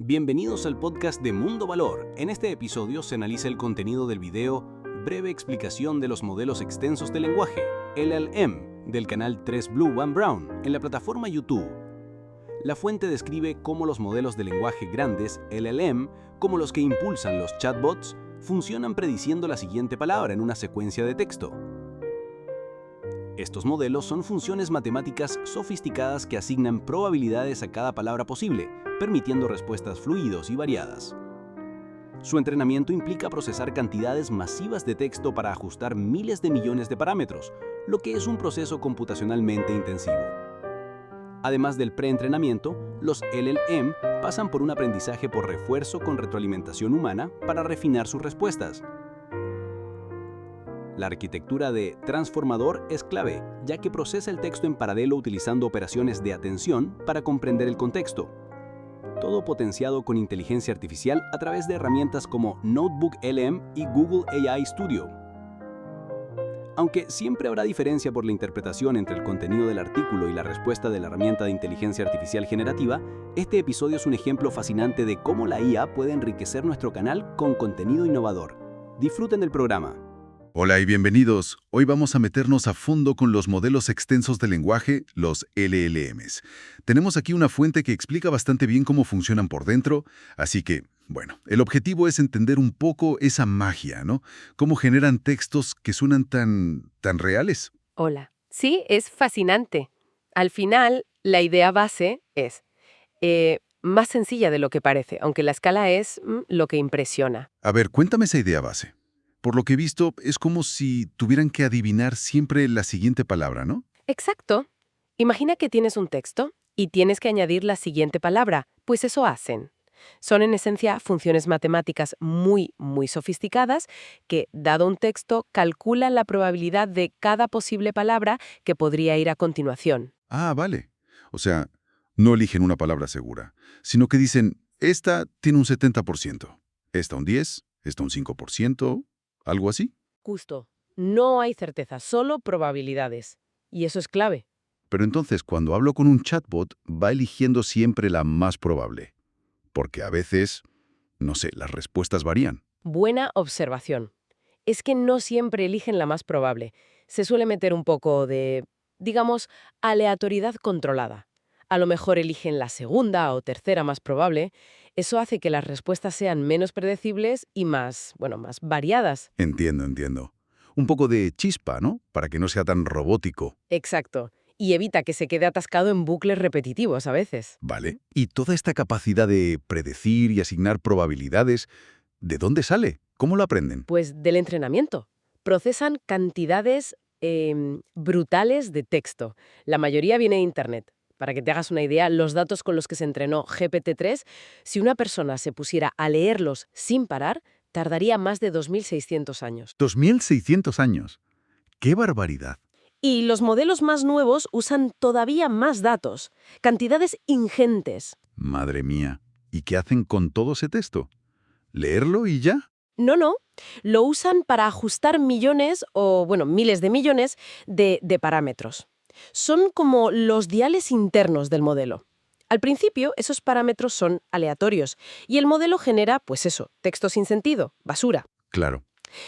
Bienvenidos al podcast de Mundo Valor. En este episodio se analiza el contenido del video Breve explicación de los modelos extensos de lenguaje, LLM, del canal 3 Blue 1 Brown, en la plataforma YouTube. La fuente describe cómo los modelos de lenguaje grandes, LLM, como los que impulsan los chatbots, funcionan prediciendo la siguiente palabra en una secuencia de texto. Estos modelos son funciones matemáticas sofisticadas que asignan probabilidades a cada palabra posible, permitiendo respuestas fluidas y variadas. Su entrenamiento implica procesar cantidades masivas de texto para ajustar miles de millones de parámetros, lo que es un proceso computacionalmente intensivo. Además del preentrenamiento, los LLM pasan por un aprendizaje por refuerzo con retroalimentación humana para refinar sus respuestas. La arquitectura de transformador es clave, ya que procesa el texto en paralelo utilizando operaciones de atención para comprender el contexto. Todo potenciado con inteligencia artificial a través de herramientas como NotebookLM y Google AI Studio. Aunque siempre habrá diferencia por la interpretación entre el contenido del artículo y la respuesta de la herramienta de inteligencia artificial generativa, este episodio es un ejemplo fascinante de cómo la IA puede enriquecer nuestro canal con contenido innovador. Disfruten del programa. Hola y bienvenidos. Hoy vamos a meternos a fondo con los modelos extensos de lenguaje, los LLMs. Tenemos aquí una fuente que explica bastante bien cómo funcionan por dentro, así que, bueno, el objetivo es entender un poco esa magia, ¿no? Cómo generan textos que suenan tan reales. Hola. Sí, es fascinante. Al final, la idea base es más sencilla de lo que parece, aunque la escala es lo que impresiona. A ver, cuéntame esa idea base. Por lo que he visto, es como si tuvieran que adivinar siempre la siguiente palabra, ¿no? Exacto. Imagina que tienes un texto y tienes que añadir la siguiente palabra, pues eso hacen. Son en esencia funciones matemáticas muy sofisticadas que, dado un texto, calculan la probabilidad de cada posible palabra que podría ir a continuación. Ah, vale. O sea, no eligen una palabra segura, sino que dicen, esta tiene un 70%, esta un 10%, esta un 5%, algo así. Justo. No hay certeza, solo probabilidades. Y eso es clave. Pero entonces, cuando hablo con un chatbot, va eligiendo siempre la más probable. Porque a veces, no sé, las respuestas varían. Buena observación. Es que no siempre eligen la más probable. Se suele meter un poco de, digamos, aleatoriedad controlada. A lo mejor eligen la segunda o tercera más probable. Eso hace que las respuestas sean menos predecibles y más variadas. Entiendo. Un poco de chispa, ¿no? Para que no sea tan robótico. Exacto. Y evita que se quede atascado en bucles repetitivos a veces. ¿Vale? Y toda esta capacidad de predecir y asignar probabilidades, ¿de dónde sale? ¿Cómo lo aprenden? Pues del entrenamiento. Procesan cantidades brutales de texto. La mayoría viene de Internet. Para que te hagas una idea, los datos con los que se entrenó GPT-3, si una persona se pusiera a leerlos sin parar, tardaría más de 2.600 años. 2.600 años. ¡Qué barbaridad! Y los modelos más nuevos usan todavía más datos, cantidades ingentes. Madre mía. ¿Y qué hacen con todo ese texto? ¿Leerlo y ya? No, lo usan para ajustar millones o, miles de millones de parámetros. Son como los diales internos del modelo. Al principio, esos parámetros son aleatorios y el modelo genera, texto sin sentido, basura. Claro.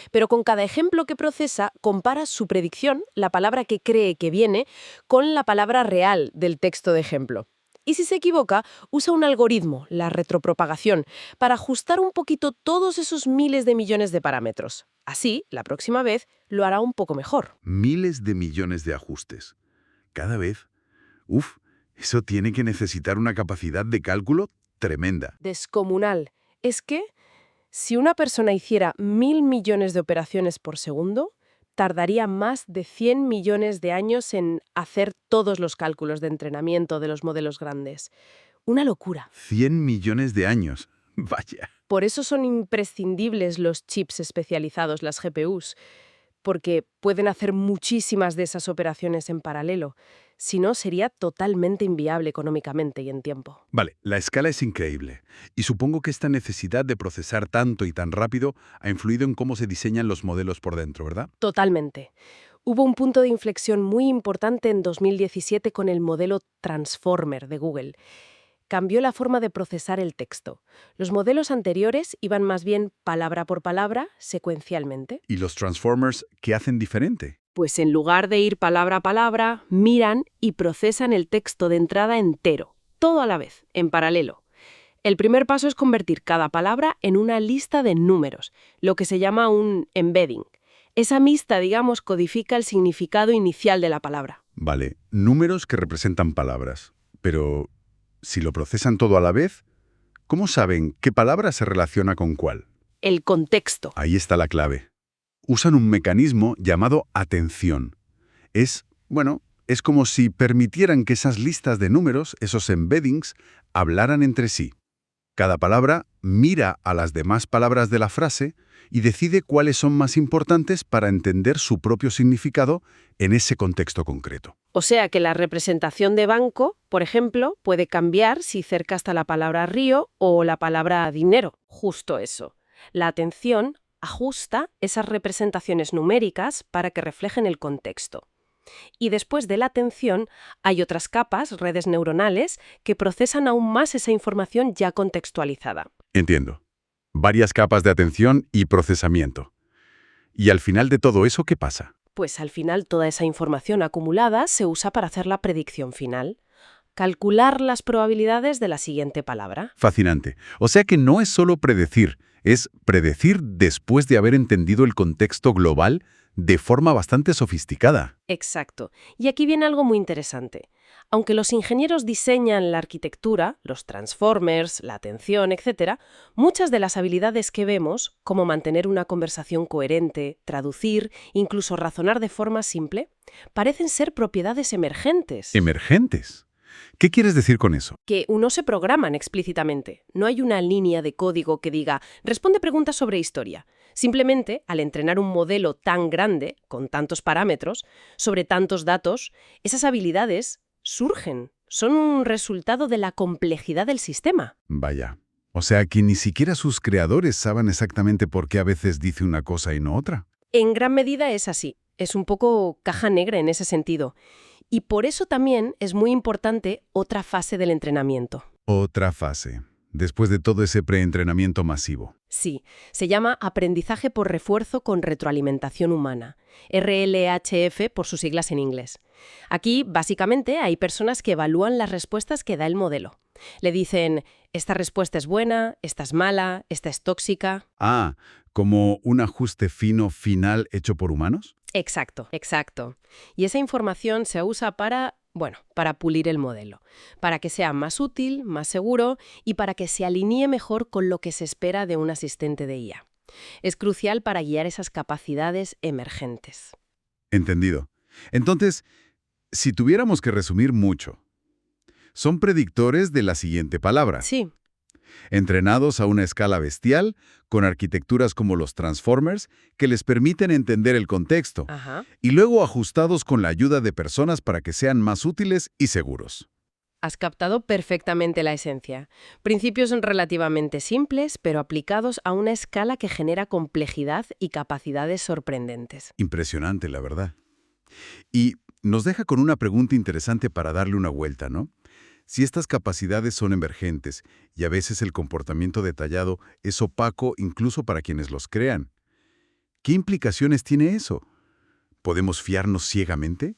Pero con cada ejemplo que procesa, compara su predicción, la palabra que cree que viene, con la palabra real del texto de ejemplo. Y si se equivoca, usa un algoritmo, la retropropagación, para ajustar un poquito todos esos miles de millones de parámetros. Así, la próxima vez, lo hará un poco mejor. Miles de millones de ajustes. Cada vez. Uf, eso tiene que necesitar una capacidad de cálculo tremenda. Descomunal. Es que, si una persona hiciera 1.000 millones de operaciones por segundo, tardaría más de 100 millones de años en hacer todos los cálculos de entrenamiento de los modelos grandes. Una locura. 100 millones de años. Vaya. Por eso son imprescindibles los chips especializados, las GPUs, porque pueden hacer muchísimas de esas operaciones en paralelo. Si no, sería totalmente inviable económicamente y en tiempo. Vale, la escala es increíble. Y supongo que esta necesidad de procesar tanto y tan rápido ha influido en cómo se diseñan los modelos por dentro, ¿verdad? Totalmente. Hubo un punto de inflexión muy importante en 2017 con el modelo Transformer de Google. cambió la forma de procesar el texto. Los modelos anteriores iban más bien palabra por palabra, secuencialmente. ¿Y los Transformers qué hacen diferente? Pues en lugar de ir palabra a palabra, miran y procesan el texto de entrada entero, todo a la vez, en paralelo. El primer paso es convertir cada palabra en una lista de números, lo que se llama un embedding. Esa lista, digamos, codifica el significado inicial de la palabra. Vale, números que representan palabras. Pero, si lo procesan todo a la vez, ¿cómo saben qué palabra se relaciona con cuál? El contexto. Ahí está la clave. Usan un mecanismo llamado atención. Es como si permitieran que esas listas de números, esos embeddings, hablaran entre sí. Cada palabra mira a las demás palabras de la frase y decide cuáles son más importantes para entender su propio significado en ese contexto concreto. O sea que la representación de banco, por ejemplo, puede cambiar si cerca está la palabra río o la palabra dinero. Justo eso. La atención ajusta esas representaciones numéricas para que reflejen el contexto. Y después de la atención hay otras capas, redes neuronales, que procesan aún más esa información ya contextualizada. Entiendo. Varias capas de atención y procesamiento. ¿Y al final de todo eso qué pasa? Pues al final toda esa información acumulada se usa para hacer la predicción final. Calcular las probabilidades de la siguiente palabra. Fascinante. O sea que no es solo predecir, es predecir después de haber entendido el contexto global de forma bastante sofisticada. Exacto. Y aquí viene algo muy interesante. Aunque los ingenieros diseñan la arquitectura, los transformers, la atención, etc., muchas de las habilidades que vemos, como mantener una conversación coherente, traducir, incluso razonar de forma simple, parecen ser propiedades emergentes. ¿Emergentes? ¿Qué quieres decir con eso? Que no se programan explícitamente. No hay una línea de código que diga «responde preguntas sobre historia». Simplemente, al entrenar un modelo tan grande, con tantos parámetros, sobre tantos datos, esas habilidades surgen. Son un resultado de la complejidad del sistema. Vaya. O sea que ni siquiera sus creadores saben exactamente por qué a veces dice una cosa y no otra. En gran medida es así. Es un poco caja negra en ese sentido. Y por eso también es muy importante otra fase del entrenamiento. Otra fase. Después de todo ese preentrenamiento masivo. Sí, se llama aprendizaje por refuerzo con retroalimentación humana, RLHF por sus siglas en inglés. Aquí, básicamente, hay personas que evalúan las respuestas que da el modelo. Le dicen, esta respuesta es buena, esta es mala, esta es tóxica. Ah, ¿como un ajuste fino final hecho por humanos? Exacto, exacto. Y esa información se usa para pulir el modelo, para que sea más útil, más seguro y para que se alinee mejor con lo que se espera de un asistente de IA. Es crucial para guiar esas capacidades emergentes. Entendido. Entonces, si tuviéramos que resumir mucho, son predictores de la siguiente palabra. Sí. Entrenados a una escala bestial, con arquitecturas como los Transformers, que les permiten entender el contexto, y luego ajustados con la ayuda de personas para que sean más útiles y seguros. Has captado perfectamente la esencia. Principios relativamente simples, pero aplicados a una escala que genera complejidad y capacidades sorprendentes. Impresionante, la verdad. Y nos deja con una pregunta interesante para darle una vuelta, ¿no? Si estas capacidades son emergentes y a veces el comportamiento detallado es opaco incluso para quienes los crean, ¿qué implicaciones tiene eso? ¿Podemos fiarnos ciegamente?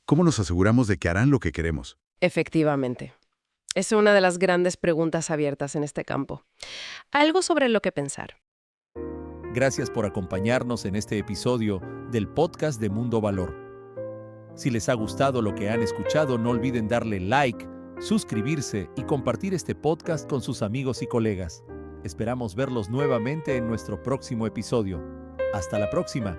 ¿Cómo nos aseguramos de que harán lo que queremos? Efectivamente. Es una de las grandes preguntas abiertas en este campo. Algo sobre lo que pensar. Gracias por acompañarnos en este episodio del podcast de Mundo Valor. Si les ha gustado lo que han escuchado, no olviden darle like, suscribirse y compartir este podcast con sus amigos y colegas. Esperamos verlos nuevamente en nuestro próximo episodio. Hasta la próxima.